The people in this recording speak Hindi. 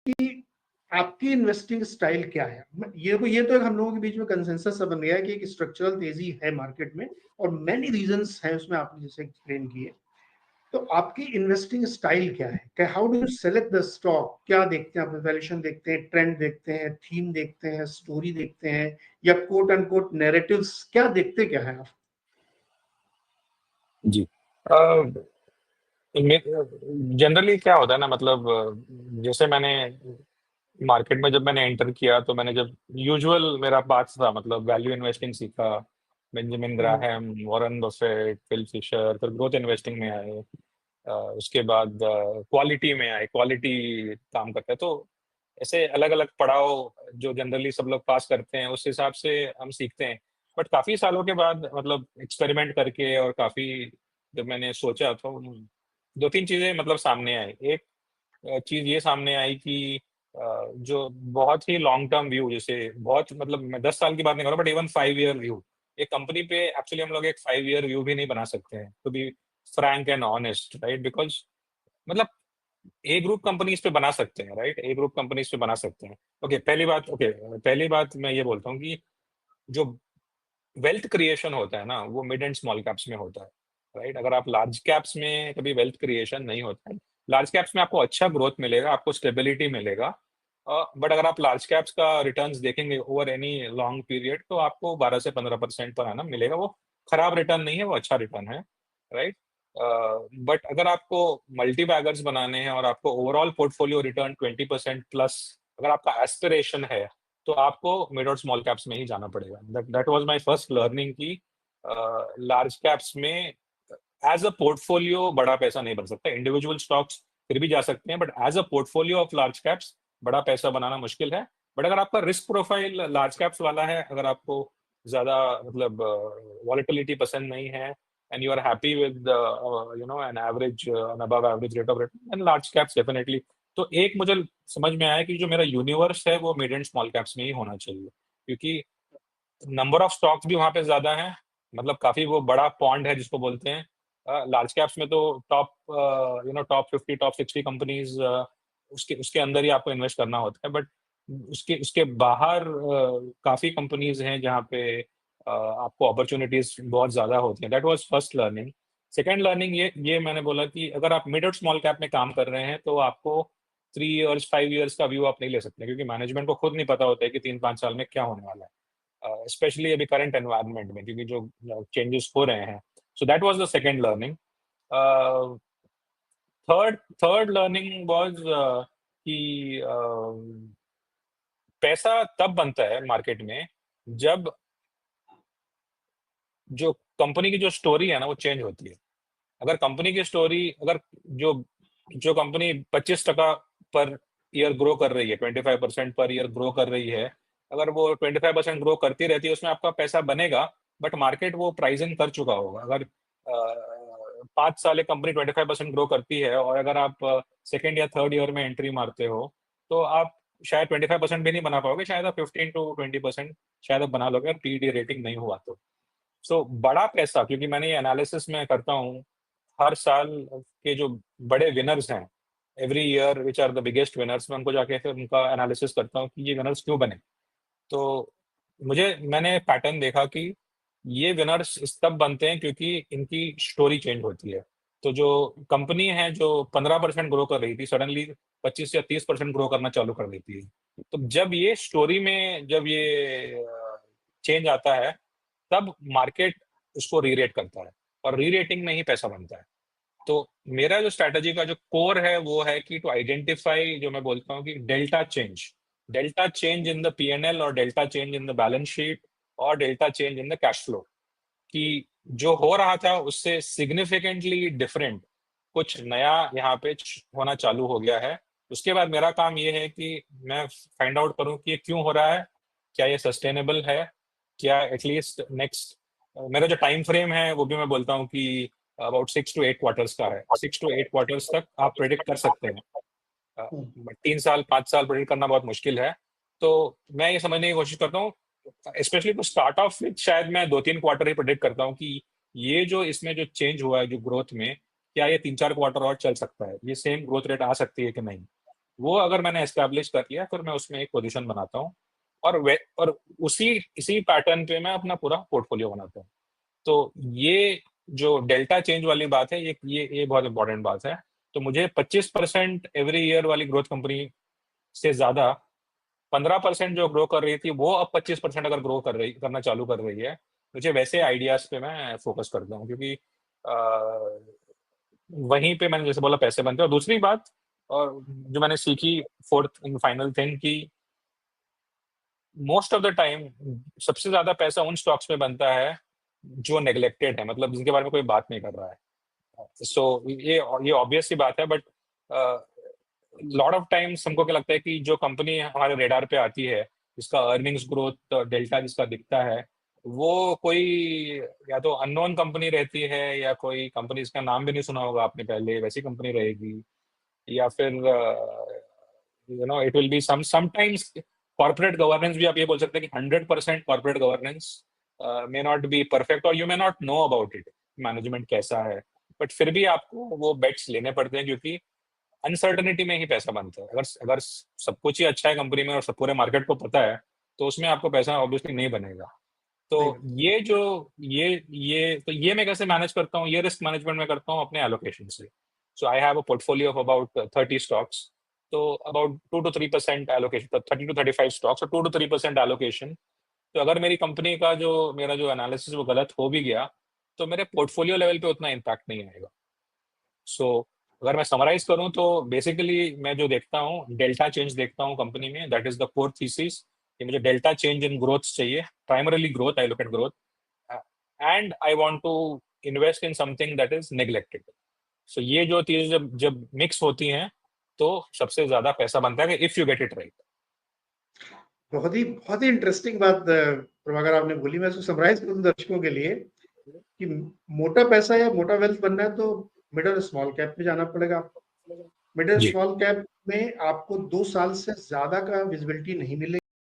कि आपकी इन्वेस्टिंग स्टाइल क्या है? ये तो एक हम लोगों के बीच में कंसेंसस बन गया है कि एक स्ट्रक्चरल तेजी है मार्केट में और मेनी रीजंस हैं उसमें, आपने जैसे एक्सप्लेन किए। तो आपकी इन्वेस्टिंग स्टाइल क्या है? How do you select the stock? क्या देखते हैं आप? वैल्यूएशन देखते हैं, ट्रेंड देखते हैं, थीम देखते हैं, स्टोरी देखते हैं, या कोट एंड कोट नैरेटिव्स? क्या देखते क्या है आप? जी। जनरली क्या होता है ना, मतलब जैसे मैंने मार्केट में जब मैंने एंटर किया तो मैंने जब यूजुअल मेरा पाथ था, मतलब वैल्यू इन्वेस्टिंग सीखा, Benjamin Graham, Warren Buffett, Phil Fisher, फिर ग्रोथ इन्वेस्टिंग में आए, उसके बाद क्वालिटी में आए, क्वालिटी काम करते हैं। तो ऐसे अलग अलग पड़ाव जो जनरली सब लोग पास करते हैं उस हिसाब से हम सीखते हैं। बट काफी सालों के बाद, मतलब एक्सपेरिमेंट करके और काफी जब मैंने सोचा तो दो तीन चीजें मतलब सामने आई। एक चीज ये सामने आई कि जो बहुत ही लॉन्ग टर्म व्यू, जैसे बहुत, मतलब मैं 10 साल की बात नहीं कर रहा, बट इवन 5 ईयर व्यू, एक कंपनी पे एक्चुअली हम लोग एक 5 ईयर व्यू भी नहीं बना सकते हैं, to be frank and honest, right? Because मतलब ए ग्रुप कंपनीज पे बना सकते हैं, राइट? ए ग्रुप कंपनीज पे बना सकते हैं। पहली बात मैं ये बोलता हूँ कि जो वेल्थ क्रिएशन होता है ना, वो मिड एंड स्मॉल कैप्स में होता है, राइट? अगर आप लार्ज कैप्स में कभी वेल्थ क्रिएशन नहीं होता है। लार्ज कैप्स में आपको अच्छा ग्रोथ मिलेगा, आपको स्टेबिलिटी मिलेगा, बट अगर आप लार्ज कैप्स का रिटर्न्स देखेंगे ओवर एनी लॉन्ग पीरियड, तो आपको 12 से 15% पर आना मिलेगा। वो खराब रिटर्न नहीं है, वो अच्छा रिटर्न है, राइट? बट अगर आपको मल्टी बैगर्स बनाने हैं और आपको ओवरऑल पोर्टफोलियो रिटर्न 20% प्लस अगर आपका एस्पिरेशन है, तो आपको मिड और स्मॉल कैप्स में ही जाना पड़ेगा। That was my first learning कि लार्ज कैप्स में एज अ पोर्टफोलियो बड़ा पैसा नहीं बन सकता। इंडिविजुअल स्टॉक्स फिर भी जा सकते हैं, but as a portfolio of large caps बड़ा पैसा बनाना मुश्किल है। बट अगर आपका रिस्क प्रोफाइल लार्ज कैप्स वाला है, अगर आपको ज्यादा मतलब वॉलेटिलिटी पसंद नहीं है, and you are happy with an average an above average rate of return, and large caps definitely। तो एक मुझे समझ में आया कि जो मेरा यूनिवर्स है वो मिड एंड स्मॉल कैप्स में ही होना चाहिए, क्योंकि नंबर ऑफ स्टॉक्स भी वहां पे ज्यादा है, मतलब काफी वो बड़ा पॉन्ड है जिसको बोलते हैं। लार्ज कैप्स में तो टॉप 50 टॉप 60 कंपनीज, उसके उसके अंदर ही आपको इन्वेस्ट करना होता है। बट उसके उसके बाहर काफी कंपनीज हैं जहाँ पे आपको अपॉर्चुनिटीज बहुत ज्यादा होती हैं। That was first learning. Second learning ये मैंने बोला कि अगर आप मिड और स्मॉल कैप में काम कर रहे हैं तो आपको 3 इयर्स 5 इयर्स का व्यू आप नहीं ले सकते, क्योंकि मैनेजमेंट को खुद नहीं पता होता है कि 3-5 साल में क्या होने वाला है, स्पेशली अभी करंट एनवायरनमेंट में, क्योंकि जो चेंजेस हो रहे हैं। So that was the second learning. Third learning was कि पैसा तब बनता है मार्केट में जब जो कंपनी की जो स्टोरी है ना वो चेंज होती है। अगर कंपनी की स्टोरी, अगर जो जो कंपनी 25% पर ईयर ग्रो कर रही है, 25% पर ईयर ग्रो कर रही है, अगर वो 25% ग्रो करती रहती है, उसमें आपका पैसा बनेगा। बट मार्केट वो प्राइसिंग कर चुका होगा। अगर 5 साल एक कंपनी 25% ग्रो करती है और अगर आप सेकेंड या थर्ड ईयर में एंट्री मारते हो, तो आप शायद 25% भी नहीं बना पाओगे, शायद आप 15 to 20% शायद आप बना लोगे, पीडी रेटिंग नहीं हुआ तो। सो बड़ा पैसा, क्योंकि मैंने ये एनालिसिस में करता हूँ, हर साल के जो बड़े विनर्स हैं, every year which are the biggest winners, मैं उनको जाके फिर उनका एनालिसिस करता हूँ कि ये विनर्स क्यों बने। तो मैंने पैटर्न देखा कि ये विनर्स इस तब बनते हैं क्योंकि इनकी स्टोरी चेंज होती है। तो जो कंपनी है जो 15% ग्रो कर रही थी, सडनली 25 या 30% ग्रो करना चालू कर देती है। तो जब ये स्टोरी में जब ये चेंज आता है, तब मार्केट उसको रीरेट करता है, और रीरेटिंग में ही पैसा बनता है। तो मेरा जो स्ट्रैटेजी का जो कोर है वो है कि टू आइडेंटिफाई, जो मैं बोलता हूँ कि delta change in the PNL, और delta change in the balance sheet, और delta change in the cash flow, कि जो हो रहा था उससे सिग्निफिकेंटली डिफरेंट कुछ नया यहाँ पे होना चालू हो गया है। उसके बाद मेरा काम ये है कि मैं फाइंड आउट करूं कि ये क्यों हो रहा है, क्या ये सस्टेनेबल है, क्या एटलीस्ट नेक्स्ट, मेरा जो टाइम फ्रेम है वो भी मैं बोलता हूँ कि अबाउट 6 to 8 क्वार्टर्स का है। 6 to 8 क्वार्टर्स तक आप प्रेडिक्ट कर सकते हैं। बट 3 साल 5 साल प्रेडिक्ट करना बहुत मुश्किल है। तो मैं ये समझने की कोशिश करता हूँ, especially to start off with, शायद मैं 2-3 क्वार्टर ही प्रेडिक्ट करता हूँ कि ये जो इसमें जो चेंज हुआ है जो ग्रोथ में, क्या ये 3-4 क्वार्टर और चल सकता है, ये सेम ग्रोथ रेट आ सकती है कि नहीं। वो अगर मैंने एस्टैब्लिश कर लिया फिर मैं उसमें एक पोजीशन बनाता हूँ और इसी पैटर्न पे मैं अपना पूरा पोर्टफोलियो बनाता हूँ। तो ये जो डेल्टा चेंज वाली बात है, ये बहुत इंपॉर्टेंट बात है। तो मुझे 25% एवरी ईयर वाली ग्रोथ कंपनी से ज्यादा 15% जो ग्रो कर रही थी वो अब 25% अगर करना चालू कर रही है, मुझे वैसे आइडियाज पे मैं फोकस करता हूँ, क्योंकि वहीं पे मैंने जैसे बोला पैसे बनते हैं। और दूसरी बात और जो मैंने सीखी, फोर्थ एंड फाइनल थिंग, कि मोस्ट ऑफ द टाइम सबसे ज्यादा पैसा उन स्टॉक्स में बनता है जो नेग्लेक्टेड है, मतलब जिनके बारे में कोई बात नहीं कर रहा है। सो ये ऑब्वियस सी बात है, बट लॉट ऑफ टाइम्स हमको क्या लगता है कि जो कंपनी हमारे रेडार पे आती है, जिसका अर्निंग्स ग्रोथ डेल्टा जिसका दिखता है, वो कोई या तो अननोन कंपनी रहती है या कोई कंपनी जिसका नाम भी नहीं सुना होगा आपने पहले, वैसी कंपनी रहेगी। या फिर it will be sometimes corporate governance भी आप ये बोल सकते हैं कि 100% corporate governance may not be perfect और you may not know about it, management कैसा है, बट फिर भी आपको वो बेट्स लेने पड़ते हैं, क्योंकि अनसर्टनिटी में ही पैसा बनता है। अगर सब कुछ ही अच्छा है कंपनी में और सब पूरे मार्केट को पता है, तो उसमें आपको पैसा ऑब्वियसली नहीं बनेगा। तो ये मैं कैसे मैनेज करता हूँ, ये रिस्क मैनेजमेंट में करता हूँ अपने एलोकेशन से। So I have a portfolio of about 30 stocks, तो about 2 to 3% allocation, 30 to 35 stocks और 2 to 3% एलोकेशन। तो अगर मेरा जो एनालिसिस वो गलत हो भी गया, तो मेरे पोर्टफोलियो लेवल पे उतना इम्पैक्ट नहीं आएगा। सो अगर मैं समराइज करूं तो बेसिकली मैं जो देखता हूँ डेल्टा चेंज देखता हूँ कंपनी में, that is the core thesis कि मुझे डेल्टा चेंज इन ग्रोथ चाहिए, primarily growth, I look at growth, and I want to invest in something that is neglected. So ये जो चीजें जब जब मिक्स होती हैं तो सबसे ज्यादा पैसा बनता है, if you get it right. बहुत ही इंटरेस्टिंग बात प्रभाकर आपने बोली। मैं इसको समराइज करूं दर्शकों के लिए कि मोटा पैसा या मोटा वेल्थ बनना है तो मिडिल स्मॉल कैप में जाना पड़ेगा आपको। मिडिल जी स्मॉल कैप में आपको 2 साल से ज्यादा का विजिबिलिटी नहीं मिलेगी।